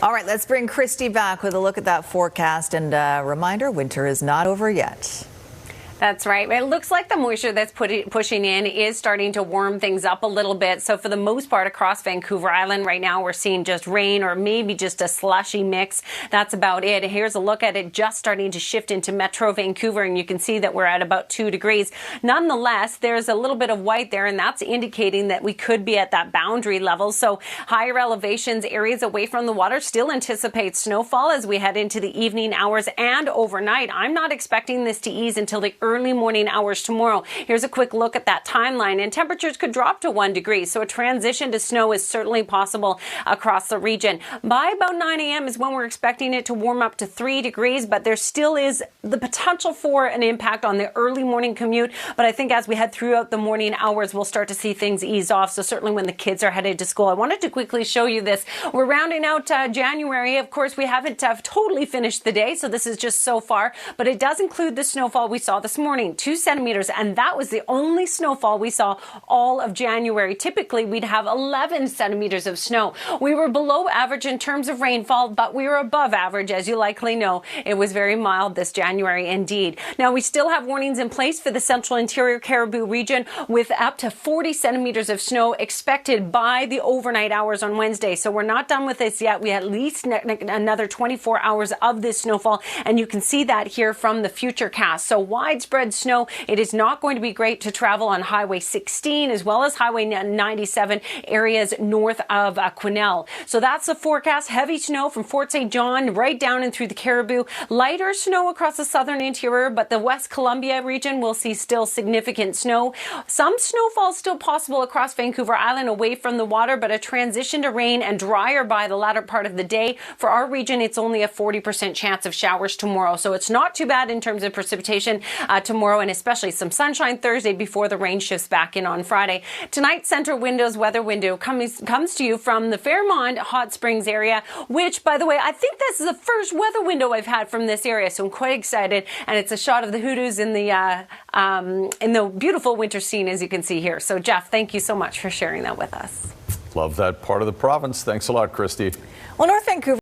All right, let's bring Kristi back with a look at that forecast and a reminder, winter is not over yet. That's right. It looks like the moisture that's pushing in is starting to warm things up a little bit. So for the most part across Vancouver Island right now, we're seeing just rain or maybe just a slushy mix. That's about it. Here's a look at it just starting to shift into Metro Vancouver, and you can see that we're at about 2 degrees. Nonetheless, there's a little bit of white there, and that's indicating that we could be at that boundary level. So higher elevations, areas away from the water, still anticipate snowfall as we head into the evening hours and overnight. I'm not expecting this to ease until the early morning hours tomorrow. Here's a quick look at that timeline, and temperatures could drop to 1 degree. So a transition to snow is certainly possible across the region. By about 9 a.m. is when we're expecting it to warm up to 3 degrees, but there still is the potential for an impact on the early morning commute. But I think as we head throughout the morning hours, we'll start to see things ease off. So certainly when the kids are headed to school. I wanted to quickly show you this. We're rounding out January. Of course, we haven't totally finished the day, so this is just so far, but it does include the snowfall we saw this morning, 2 centimeters, and that was the only snowfall we saw all of January. Typically, we'd have 11 centimeters of snow. We were below average in terms of rainfall, but we were above average, as you likely know. It was very mild this January indeed. Now, we still have warnings in place for the central interior Cariboo region with up to 40 centimeters of snow expected by the overnight hours on Wednesday. So we're not done with this yet. We have at least another 24 hours of this snowfall, and you can see that here from the future cast. So widespread snow. It is not going to be great to travel on Highway 16 as well as Highway 97 areas north of Quesnel. So that's the forecast. Heavy snow from Fort St. John right down and through the Cariboo. Lighter snow across the southern interior, but the West Columbia region will see still significant snow. Some snowfall still possible across Vancouver Island away from the water, but a transition to rain and drier by the latter part of the day. For our region, it's only a 40% chance of showers tomorrow. So it's not too bad in terms of precipitation tomorrow, and especially some sunshine Thursday before the rain shifts back in on Friday. Tonight, Central Windows weather window comes to you from the Fairmont Hot Springs area, which, by the way, I think this is the first weather window I've had from this area, so I'm quite excited. And it's a shot of the hoodoos in the beautiful winter scene, as you can see here. So, Jeff, thank you so much for sharing that with us. Love that part of the province. Thanks a lot, Kristi. Well, North Vancouver